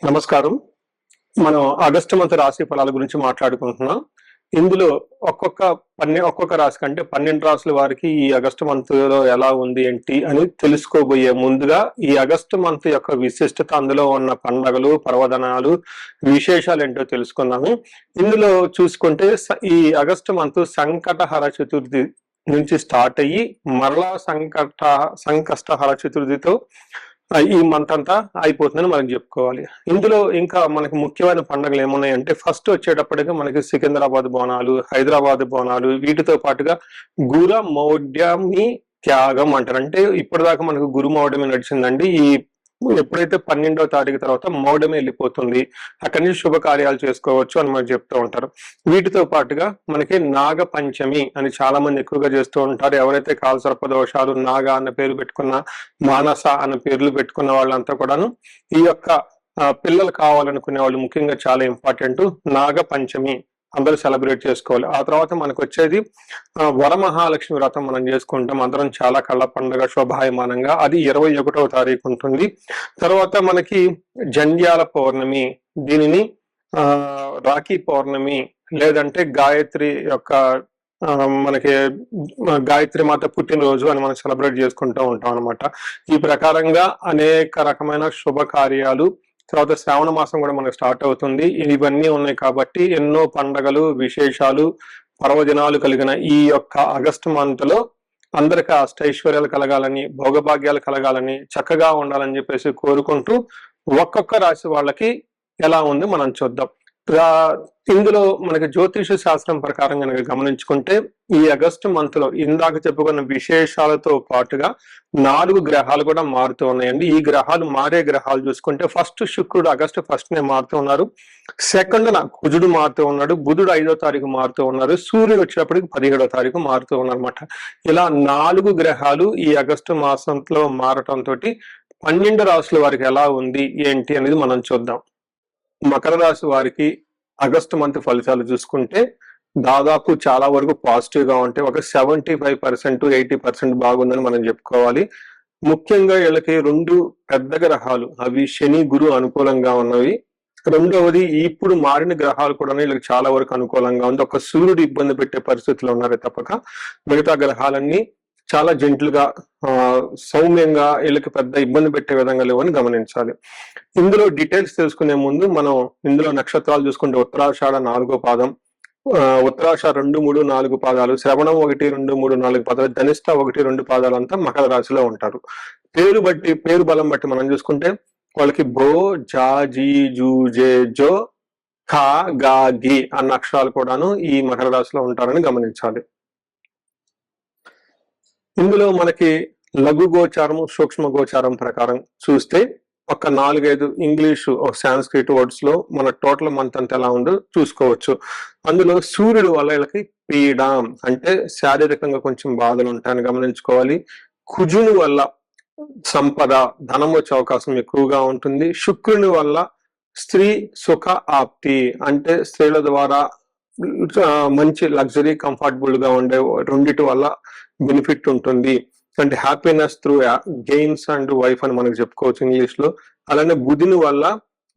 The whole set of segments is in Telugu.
నమస్కారం. మనం ఆగస్టు మంత్ రాశి ఫలాల గురించి మాట్లాడుకుంటున్నాం. ఇందులో ఒక్కొక్క రాశికి అంటే 12 రాసుల వారికి ఈ ఆగస్టు మంత్ లో ఎలా ఉంది ఏంటి అని తెలుసుకోబోయే ముందుగా ఈ ఆగస్టు మంత్ యొక్క విశిష్టత, అందులో ఉన్న పండగలు, పర్వదినాలు, విశేషాలు ఏంటో తెలుసుకుందాము. ఇందులో చూసుకుంటే ఈ ఆగస్టు మంత్ సంకటహర చతుర్థి నుంచి స్టార్ట్ అయ్యి మరలా సంకష్టహర చతుర్థితో ఈ మంత్ అంతా అయిపోతుందని మనం చెప్పుకోవాలి. ఇందులో ఇంకా మనకి ముఖ్యమైన పండుగలు ఏమున్నాయంటే, ఫస్ట్ వచ్చేటప్పటికి మనకి సికింద్రాబాద్ బోనాలు, హైదరాబాద్ బోనాలు, వీటితో పాటుగా గుర మౌఢ్యమి త్యాగం అంటారు. అంటే ఇప్పటిదాకా మనకు గురు మౌఢ్యమి నడిచిందండి. ఎప్పుడైతే 12వ తారీఖు తర్వాత మౌఢ్యమి వెళ్ళిపోతుంది, అక్కడి నుంచి శుభకార్యాలు చేసుకోవచ్చు అని మనకు చెప్తూ ఉంటారు. వీటితో పాటుగా మనకి నాగ పంచమి అని చాలా మంది ఎక్కువగా చేస్తూ ఉంటారు. ఎవరైతే కాలసర్ప దోషాలు, నాగ అన్న పేరు పెట్టుకున్న, మానస అన్న పేర్లు పెట్టుకున్న వాళ్ళంతా కూడాను ఈ యొక్క పిల్లలు కావాలనుకునే వాళ్ళు ముఖ్యంగా చాలా ఇంపార్టెంట్. నాగ పంచమి అందరూ సెలబ్రేట్ చేసుకోవాలి. ఆ తర్వాత మనకు వచ్చేది వరమహాలక్ష్మి వ్రతం మనం చేసుకుంటాం. అందరం చాలా కళ్ళ పండుగ శోభాయమానంగా. అది 21వ తారీఖు ఉంటుంది. తర్వాత మనకి జంధ్యాల పౌర్ణమి, దీనిని రాఖీ పౌర్ణమి లేదంటే గాయత్రి యొక్క మనకి గాయత్రి మాత పుట్టినరోజు అని మనం సెలబ్రేట్ చేసుకుంటూ ఉంటాం అనమాట. ఈ ప్రకారంగా అనేక రకమైన శుభకార్యాలు, తర్వాత శ్రావణ మాసం కూడా మనకు స్టార్ట్ అవుతుంది. ఇవన్నీ ఉన్నాయి కాబట్టి ఎన్నో పండగలు, విశేషాలు, పర్వదినాలు కలిగిన ఈ యొక్క ఆగస్టు మంత్ లో అందరికి అష్టైశ్వర్యాలు కలగాలని, భోగభాగ్యాలు కలగాలని, చక్కగా ఉండాలని చెప్పేసి కోరుకుంటూ ఒక్కొక్క రాశి వాళ్ళకి ఎలా ఉంది మనం చూద్దాం. ఇందులో మనకి జ్యోతిష శాస్త్రం ప్రకారం కనుక గమనించుకుంటే ఈ ఆగస్టు మంత్ లో ఇందాక చెప్పుకున్న విశేషాలతో పాటుగా 4 గ్రహాలు కూడా మారుతూ ఉన్నాయండి. ఈ గ్రహాలు మారే గ్రహాలు చూసుకుంటే ఫస్ట్ శుక్రుడు ఆగస్టు 1నే మారుతూ ఉన్నారు. సెకండ్ కుజుడు మారుతూ ఉన్నాడు. బుధుడు 5వ తారీఖు మారుతూ ఉన్నారు. సూర్యుడు వచ్చేటప్పటికి 17వ తారీఖు మారుతూ ఉన్నారు అనమాట. ఇలా 4 గ్రహాలు ఈ ఆగస్టు మాసంలో మారటంతో 12 రాశుల వారికి ఎలా ఉంది ఏంటి అనేది మనం చూద్దాం. మకర రాశి వారికి ఆగస్టు మంత్ ఫలితాలు చూసుకుంటే దాదాపు చాలా వరకు పాజిటివ్ గా ఉంటే ఒక 75% 80% బాగుందని మనం చెప్పుకోవాలి. ముఖ్యంగా వీళ్ళకి 2 పెద్ద గ్రహాలు, అవి శని, గురు అనుకూలంగా ఉన్నవి. రెండవది ఇప్పుడు మారిన గ్రహాలు కూడా వీళ్ళకి చాలా వరకు అనుకూలంగా ఉంది. ఒక సూర్యుడు ఇబ్బంది పెట్టే పరిస్థితులు ఉన్నారే తప్పక మిగతా గ్రహాలన్నీ చాలా జెంట్లుగా, సౌమ్యంగా, వీళ్ళకి పెద్ద ఇబ్బంది పెట్టే విధంగా లేవని గమనించాలి. ఇందులో డీటెయిల్స్ తెలుసుకునే ముందు మనం ఇందులో నక్షత్రాలు చూసుకుంటే ఉత్తరాషాఢ 4వ పాదం, ఉత్తరాషాఢ 2, 3, 4 పాదాలు, శ్రవణం 1, 2, 3, 4 పాదాలు, ధనిష్ట 1, 2 పాదాలు అంతా మకర రాశిలో ఉంటారు. పేరు బలం బట్టి మనం చూసుకుంటే వాళ్ళకి బో, జా, జీ, జూ, జే, జో, ఖా, గా, గి అన్న అక్షరాలు కూడాను ఈ మకర రాశిలో ఉంటారని గమనించాలి. ఇందులో మనకి లఘు గోచారం, సూక్ష్మ గోచారం ప్రకారం చూస్తే ఒక 4-5 ఇంగ్లీషు, సాంస్క్రిట్ వర్డ్స్ లో మన టోటల్ మంత్ అంతా ఎలా ఉందో చూసుకోవచ్చు. అందులో సూర్యుడు వల్ల వీళ్ళకి పీడ అంటే శారీరకంగా కొంచెం బాధలు ఉంటాయని గమనించుకోవాలి. కుజుని వల్ల సంపద, ధనం వచ్చే అవకాశం ఎక్కువగా ఉంటుంది. శుక్రుని వల్ల స్త్రీ సుఖ ఆప్తి అంటే స్త్రీల ద్వారా మంచి లగ్జరీ, కంఫర్టబుల్ గా ఉండే రెండిటి వల్ల బెనిఫిట్ ఉంటుంది. అంటే happiness through gains and wife అని మనకు చెప్పుకోవచ్చు ఇంగ్లీష్ లో. అలానే బుధుని వల్ల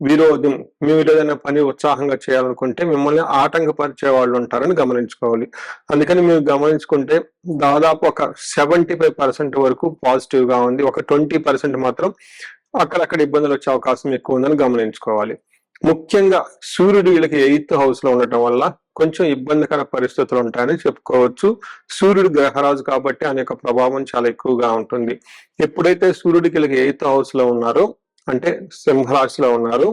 విరోధం, మీరు ఏదైనా పని ఉత్సాహంగా చేయాలనుకుంటే మిమ్మల్ని ఆటంకపరిచే వాళ్ళు ఉంటారని గమనించుకోవాలి. అందుకని మీరు గమనించుకుంటే దాదాపు ఒక 75% వరకు పాజిటివ్ గా ఉంది. ఒక 20% మాత్రం అక్కడక్కడ ఇబ్బందులు వచ్చే అవకాశం ఎక్కువ ఉందని గమనించుకోవాలి. ముఖ్యంగా సూర్యుడు వీళ్ళకి 8th హౌస్ లో ఉండటం వల్ల కొంచెం ఇబ్బందికర పరిస్థితులు ఉంటాయని చెప్పుకోవచ్చు. సూర్యుడు గ్రహరాజు కాబట్టి అనేక ప్రభావం చాలా ఎక్కువగా ఉంటుంది. ఎప్పుడైతే సూర్యుడికి వీళ్ళకి 8th హౌస్ లో ఉన్నారో అంటే సింహరాశిలో ఉన్నారు,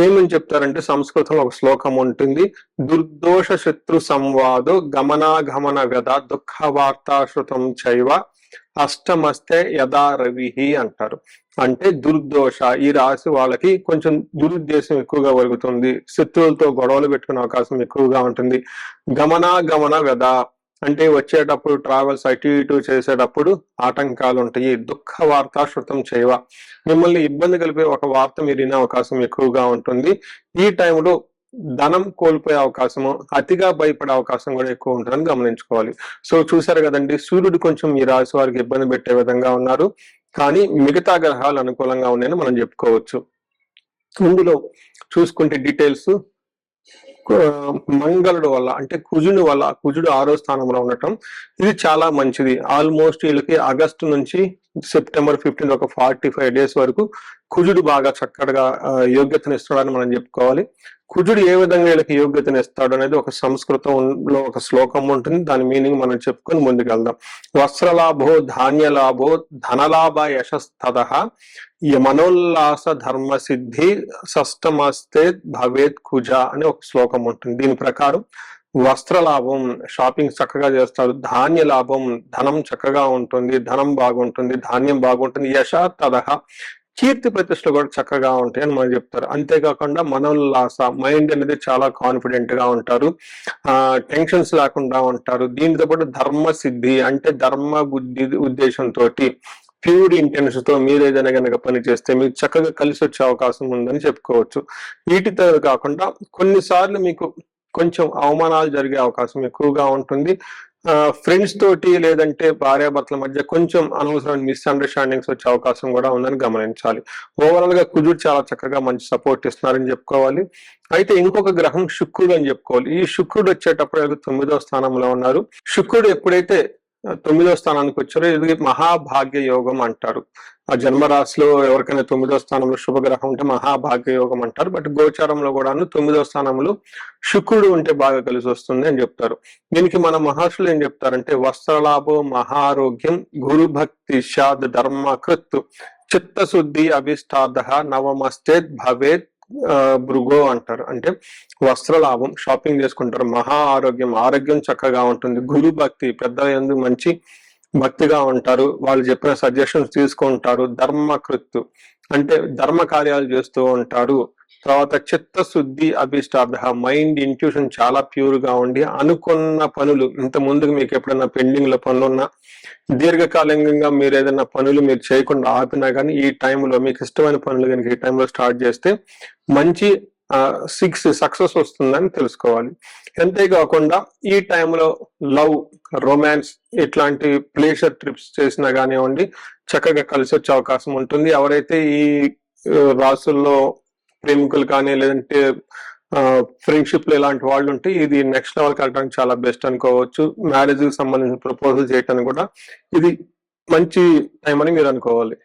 ఏమని చెప్తారంటే సంస్కృతంలో ఒక శ్లోకం ఉంటుంది, దుర్దోష శత్రు సంవాదో గమనాగమన వ్యధ దుఃఖ వార్తాశ్రుతం చైవ అష్టమస్తే యథా రవిహి అంటారు. అంటే దుర్దోష, ఈ రాశి వాళ్ళకి కొంచెం దురుద్దేశం ఎక్కువగా వరుగుతుంది. శత్రువులతో గొడవలు పెట్టుకునే అవకాశం ఎక్కువగా ఉంటుంది. గమనాగమన వ్యధ అంటే వచ్చేటప్పుడు ట్రావెల్స్ అటు ఇటు చేసేటప్పుడు ఆటంకాలు ఉంటాయి. దుఃఖ వార్త శృతం చేయవ, మిమ్మల్ని ఇబ్బంది కలిపే ఒక వార్త మీరు వినే అవకాశం ఎక్కువగా ఉంటుంది. ఈ టైంలో ధనం కోల్పోయే అవకాశము, అతిగా భయపడే అవకాశం కూడా ఎక్కువ ఉంటుందని గమనించుకోవాలి. సో చూసారు కదండి, సూర్యుడు కొంచెం ఈ రాశి వారికి ఇబ్బంది పెట్టే విధంగా ఉన్నారు, కానీ మిగతా గ్రహాలు అనుకూలంగా ఉన్నాయని మనం చెప్పుకోవచ్చు. ఇందులో చూసుకుంటే డీటెయిల్స్ మంగళుడు వల్ల అంటే కుజుని వల్ల, కుజుడు 6వ స్థానంలో ఉండటం ఇది చాలా మంచిది. ఆల్మోస్ట్ వీళ్ళకి ఆగస్టు నుంచి సెప్టెంబర్ 15 ఒక 45 డేస్ వరకు కుజుడు బాగా చక్కగా యోగ్యతను ఇస్తాడని మనం చెప్పుకోవాలి. కుజుడు ఏ విధంగా వీళ్ళకి యోగ్యతను ఇస్తాడు అనేది ఒక సంస్కృతంలో ఒక శ్లోకం ఉంటుంది, దాని మీనింగ్ మనం చెప్పుకొని ముందుకెళ్దాం. వస్త్రలాభో ధాన్యలాభో ధనలాభ యశస్తద మనోల్లాస ధర్మ సిద్ధి షష్టమస్తే భవేత్ కుజ అని ఒక శ్లోకం ఉంటుంది. దీని ప్రకారం వస్త్రలాభం, షాపింగ్ చక్కగా చేస్తారు, ధాన్య లాభం, ధనం చక్కగా ఉంటుంది, ధనం బాగుంటుంది, ధాన్యం బాగుంటుంది, యశ తదహ కీర్తి ప్రతిష్టలు కూడా చక్కగా ఉంటాయి అని మనం చెప్తారు. అంతేకాకుండా మనోల్లాస, మైండ్ అనేది చాలా కాన్ఫిడెంట్ గా ఉంటారు, టెన్షన్స్ లేకుండా ఉంటారు. దీనితో పాటు ధర్మ సిద్ధి అంటే ధర్మ బుద్ధి ఉద్దేశంతో ప్యూర్ ఇంటెన్స్ తో మీరు ఏదైనా కనుక పని చేస్తే మీకు చక్కగా కలిసి వచ్చే అవకాశం ఉందని చెప్పుకోవచ్చు. వీటితో కాకుండా కొన్నిసార్లు మీకు కొంచెం అవమానాలు జరిగే అవకాశం ఎక్కువగా ఉంటుంది. ఫ్రెండ్స్ తోటి లేదంటే భార్యాభర్తల మధ్య కొంచెం అనవసరమైన మిస్అండర్స్టాండింగ్స్ వచ్చే అవకాశం కూడా ఉందని గమనించాలి. ఓవరాల్ గా కుజుడు చాలా చక్కగా మంచి సపోర్ట్ ఇస్తున్నారని చెప్పుకోవాలి. అయితే ఇంకొక గ్రహం శుక్రుడు అని చెప్పుకోవాలి. ఈ శుక్రుడు వచ్చేటప్పుడు 9వ స్థానంలో ఉన్నారు. శుక్రుడు ఎప్పుడైతే 9వ స్థానానికి వచ్చారో ఇది మహాభాగ్య యోగం అంటారు. ఆ జన్మరాశిలో ఎవరికైనా 9వ స్థానంలో శుభగ్రహం ఉంటే మహాభాగ్య యోగం అంటారు. బట్ గోచారంలో కూడాను 9వ స్థానంలో శుక్రుడు ఉంటే బాగా కలిసి వస్తుంది అని చెప్తారు. దీనికి మన మహర్షులు ఏం చెప్తారంటే వస్త్రలాభో మహారోగ్యం గురు భక్తి షాద్ ధర్మకృత్ చిత్తశుద్ధి అభిష్టార్థ నవమస్తేత్ భవేత్ భృగో అంటారు. అంటే వస్త్రలాభం, షాపింగ్ చేసుకుంటారు, మహా ఆరోగ్యం, ఆరోగ్యం చక్కగా ఉంటుంది, గురు భక్తి, పెద్దల యందు మంచి భక్తిగా ఉంటారు, వాళ్ళు చెప్పిన సజెషన్స్ తీసుకుంటారు, ధర్మకృత్ అంటే ధర్మ కార్యాలు చేస్తూ ఉంటారు. తర్వాత చిత్తశుద్ధి అభిష్టార్థ మైండ్ ఇంట్యూషన్ చాలా ప్యూర్ గా ఉండి అనుకున్న పనులు, ఇంత ముందుకు మీకు ఎప్పుడైనా పెండింగ్ లో పనులు ఉన్నా, దీర్ఘకాలికంగా మీరు ఏదైనా పనులు మీరు చేయకుండా ఆపినా కానీ ఈ టైంలో మీకు ఇష్టమైన పనులు కనుక ఈ టైంలో స్టార్ట్ చేస్తే మంచి సక్సెస్ వస్తుందని తెలుసుకోవాలి. అంతేకాకుండా ఈ టైంలో లవ్, రొమాన్స్ ఇట్లాంటి ప్లేజర్ ట్రిప్స్ చేసినా కానివ్వండి చక్కగా కలిసి వచ్చే అవకాశం ఉంటుంది. ఎవరైతే ఈ రాసుల్లో ప్రేమికులు కానీ లేదంటే ఫ్రెండ్షిప్ లో ఇలాంటి వాళ్ళు ఉంటే ఇది నెక్స్ట్ లెవెల్కి వెళ్ళడానికి చాలా బెస్ట్ అనుకోవచ్చు. మ్యారేజ్ కి సంబంధించిన ప్రపోజల్ చేయడానికి కూడా ఇది మంచి టైం అని మీరు అనుకోవాలి.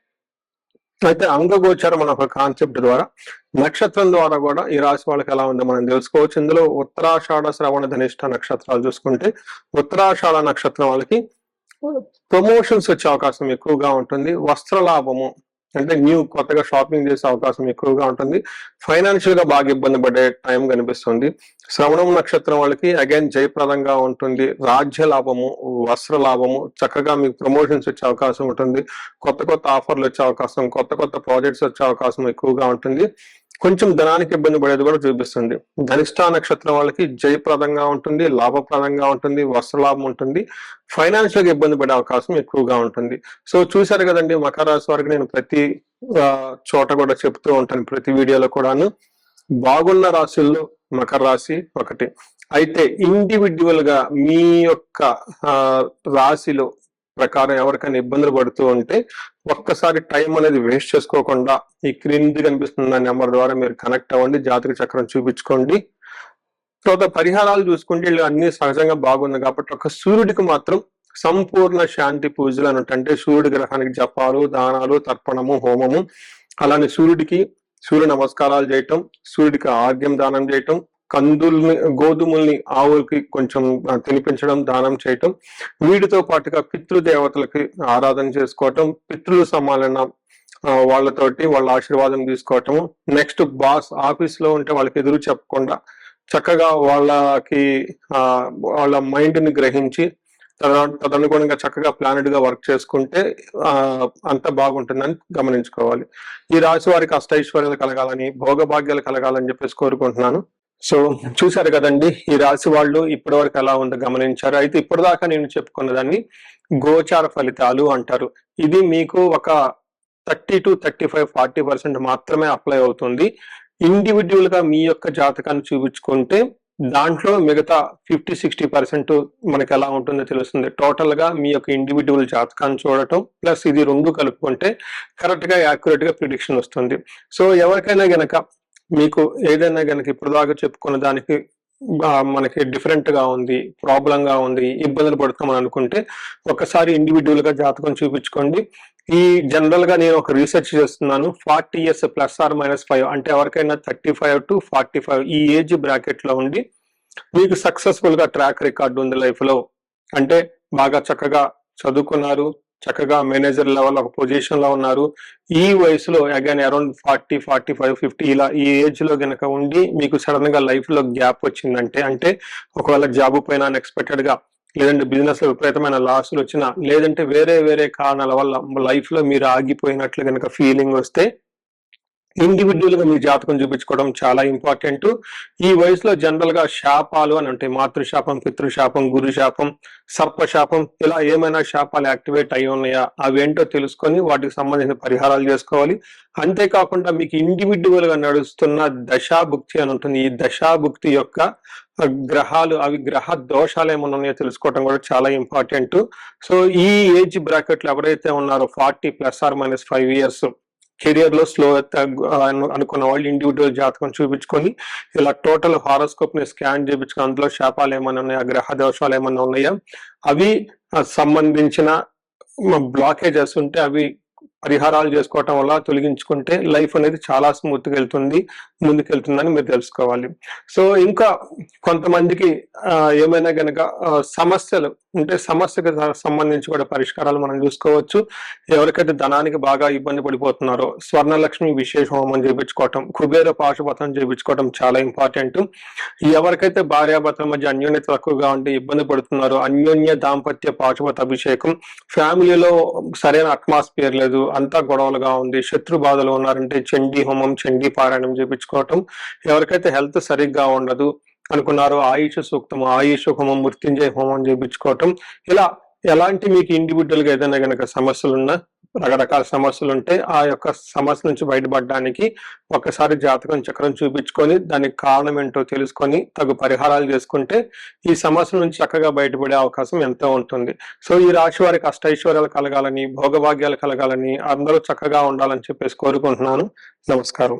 అయితే అంగగోచరం అనే ఒక కాన్సెప్ట్ ద్వారా నక్షత్రం ద్వారా కూడా ఈ రాశి వాళ్ళకి ఎలా ఉందో మనం తెలుసుకోవచ్చు. ఇందులో ఉత్తరాషాఢ శ్రవణ ధనిష్ట నక్షత్రాలు చూసుకుంటే ఉత్తరాషాఢ నక్షత్రం వాళ్ళకి ప్రమోషన్స్ వచ్చే అవకాశం ఎక్కువగా ఉంటుంది, వస్త్ర లాభము అంటే కొత్తగా షాపింగ్ చేసే అవకాశం ఎక్కువగా ఉంటుంది, ఫైనాన్షియల్ గా బాగా ఇబ్బంది పడే టైం కనిపిస్తుంది. శ్రవణం నక్షత్రం వాళ్ళకి అగైన్ జయప్రదంగా ఉంటుంది, రాజ్య లాభము, వస్త్ర లాభము, చక్కగా మీకు ప్రమోషన్స్ వచ్చే అవకాశం ఉంటుంది, కొత్త కొత్త ఆఫర్లు వచ్చే అవకాశం, కొత్త కొత్త ప్రాజెక్ట్స్ వచ్చే అవకాశం ఎక్కువగా ఉంటుంది. కొంచెం ధనానికి ఇబ్బంది పడేది కూడా చూపిస్తుంది. ధనిష్ట నక్షత్రం వాళ్ళకి జయప్రదంగా ఉంటుంది, లాభప్రదంగా ఉంటుంది, వస్త్ర లాభం ఉంటుంది, ఫైనాన్షియల్ గా ఇబ్బంది పడే అవకాశం ఎక్కువగా ఉంటుంది. సో చూశారు కదండి, మకర రాశి వారికి నేను ప్రతి చోట కూడా చెప్తూ ఉంటాను, ప్రతి వీడియోలో కూడాను బాగున్న రాశుల్లో మకర రాశి ఒకటి. అయితే ఇండివిడ్యువల్ గా మీ యొక్క రాశిలో ప్రకారం ఎవరికైనా ఇబ్బందులు పడుతూ ఉంటే ఒక్కసారి టైం అనేది వేస్ట్ చేసుకోకుండా ఈ క్రింది కనిపిస్తున్న నెంబర్ ద్వారా మీరు కనెక్ట్ అవ్వండి, జాతక చక్రం చూపించుకోండి. తర్వాత పరిహారాలు చూసుకుంటే వీళ్ళు అన్ని సహజంగా బాగుంది కాబట్టి ఒక సూర్యుడికి మాత్రం సంపూర్ణ శాంతి పూజలు అంటే సూర్యుడి గ్రహానికి జపాలు, దానాలు, తర్పణము, హోమము, అలానే సూర్య నమస్కారాలు చేయటం, సూర్యుడికి ఆర్ఘ్యం దానం చేయటం, కందుల్ని గోధుమల్ని ఆవులకి కొంచెం తినిపించడం, దానం చేయటం, వీటితో పాటుగా పితృదేవతలకి ఆరాధన చేసుకోవటం, పితృల సమాలన వాళ్ళతోటి వాళ్ళ ఆశీర్వాదం తీసుకోవటము, నెక్స్ట్ బాస్ ఆఫీస్ లో ఉంటే వాళ్ళకి ఎదురు చెప్పకుండా చక్కగా వాళ్ళ మైండ్ ని గ్రహించి తదనుగుణంగా చక్కగా ప్లానెడ్ గా వర్క్ చేసుకుంటే అంత బాగుంటుందని గమనించుకోవాలి. ఈ రాశి వారికి అష్టైశ్వర్యాలు కలగాలని, భోగభాగ్యాలు కలగాలని చెప్పేసి కోరుకుంటున్నాను. సో చూశారు కదండి, ఈ రాశి వాళ్ళు ఇప్పటి వరకు ఎలా ఉందో గమనించారు. అయితే ఇప్పటిదాకా నేను చెప్పుకున్న దాన్ని గోచార ఫలితాలు అంటారు. ఇది మీకు ఒక 30 to 35, 40% మాత్రమే అప్లై అవుతుంది. ఇండివిడ్యువల్ గా మీ యొక్క జాతకాన్ని చూపించుకుంటే దాంట్లో మిగతా 50-60% మనకి ఎలా ఉంటుందో తెలుస్తుంది. టోటల్ గా మీ యొక్క ఇండివిడ్యువల్ జాతకాన్ని చూడటం ప్లస్ ఇది రెండు కలుపుకుంటే కరెక్ట్ గా యాక్యురేట్ గా ప్రిడిక్షన్ వస్తుంది. సో ఎవరికైనా గనక మీకు ఏదైనా గనక ఇప్పుడు దాకా చెప్పుకున్న దానికి మనకి డిఫరెంట్ గా ఉంది, ప్రాబ్లం గా ఉంది, ఇబ్బందులు పడుతున్నాం అనుకుంటే ఒకసారి ఇండివిడ్యువల్ గా జాతకం చూపించుకోండి. ఈ జనరల్ గా నేను ఒక రీసెర్చ్ చేస్తున్నాను. 40 years +or-5 అంటే ఎవరికైనా 35 to 45 ఈ ఏజ్ బ్రాకెట్ లో ఉండి మీకు సక్సెస్ఫుల్ గా ట్రాక్ రికార్డు ఉంది లైఫ్ లో, అంటే బాగా చక్కగా చదువుకున్నారు, చక్కగా మేనేజర్ లెవెల్ ఒక పొజిషన్ లో ఉన్నారు, ఈ వయసులో అగైన్ అరౌండ్ 40, 45, 50 ఇలా ఈ ఏజ్ లో గనక ఉండి మీకు సడన్ గా లైఫ్ లో గ్యాప్ వచ్చిందంటే, అంటే ఒకవేళ జాబ్ పైన అన్ఎక్స్పెక్టెడ్ గా, లేదంటే బిజినెస్ లో విపరీతమైన లాసులు వచ్చినా, లేదంటే వేరే కారణాల వల్ల లైఫ్ లో మీరు ఆగిపోయినట్లు గనక ఫీలింగ్ వస్తే ఇండివిడ్యువల్ గా మీ జాతకం చూపించుకోవడం చాలా ఇంపార్టెంట్. ఈ వయసులో జనరల్ గా శాపాలు అని ఉంటాయి. మాతృశాపం, పితృశాపం, గురు శాపం, సర్పశాపం, ఇలా ఏమైనా శాపాలు యాక్టివేట్ అయి ఉన్నాయా అవేంటో తెలుసుకొని వాటికి సంబంధించిన పరిహారాలు చేసుకోవాలి. అంతేకాకుండా మీకు ఇండివిడ్యువల్ గా నడుస్తున్న దశాభుక్తి అని ఉంటుంది. ఈ దశాభుక్తి యొక్క గ్రహాలు, అవి గ్రహ దోషాలు ఏమైనా ఉన్నాయో తెలుసుకోవడం కూడా చాలా ఇంపార్టెంట్. సో ఈ ఏజ్ బ్రాకెట్ లో ఎవరైతే ఉన్నారో 40 +or-5 years కెరియర్ లో స్లో అనుకున్న వాళ్ళు ఇండివిడ్యువల్ జాతకం చూపించుకొని ఇలా టోటల్ హారోస్కోప్ ని స్కాన్ చేయించుకొని అందులో శాపాలు ఏమైనా ఉన్నాయా, గ్రహ దోషాలు ఏమైనా ఉన్నాయా, అవి సంబంధించిన బ్లాకేజెస్ ఉంటే అవి పరిహారాలు చేసుకోవటం వల్ల తొలగించుకుంటే లైఫ్ అనేది చాలా స్మూత్ గా వెళ్తుంది, ముందుకెళ్తుందని మీరు తెలుసుకోవాలి. సో ఇంకా కొంతమందికి ఏమైనా గనక సమస్యలు ఉంటే సమస్యకు సంబంధించి కూడా పరిష్కారాలు మనం చూసుకోవచ్చు. ఎవరికైతే ధనానికి బాగా ఇబ్బంది పడిపోతున్నారో స్వర్ణలక్ష్మి విశేష హోమం చేయించుకోవటం, కుబేర పాశుపతం చేయించుకోవటం చాలా ఇంపార్టెంట్. ఎవరికైతే భార్యాభర్తల మధ్య అన్యోన్యత తక్కువగా ఉండి ఇబ్బంది పడుతున్నారో అన్యోన్య దాంపత్య పాశుపత అభిషేకం, ఫ్యామిలీలో సరైన అట్మాస్ఫియర్ లేదు, అంతా గొడవలుగా ఉంది, శత్రు బాధలు ఉన్నారంటే చండీ హోమం, చండీ పారాయణం చేయించుకోవటం, ఎవరికైతే హెల్త్ సరిగ్గా ఉండదు అనుకున్నారో ఆయుష సూక్తం, ఆయుష హోమం, మృత్యుంజయ హోమం చేయించుకోవటం, ఇలా ఎలాంటి మీకు ఇండివిడ్యువల్ గా ఏదైనా గనక సమస్యలున్నా, రకరకాల సమస్యలు ఉంటే ఆ యొక్క సమస్య నుంచి బయటపడడానికి ఒకసారి జాతకం చక్రం చూపించుకొని దానికి కారణం ఏంటో తెలుసుకొని తగు పరిహారాలు చేసుకుంటే ఈ సమస్య నుంచి చక్కగా బయటపడే అవకాశం ఎంతో ఉంటుంది. సో ఈ రాశి వారికి అష్టైశ్వర్యాలు కలగాలని, భోగభాగ్యాలు కలగాలని, అందరూ చక్కగా ఉండాలని చెప్పేసి కోరుకుంటున్నాను. నమస్కారం.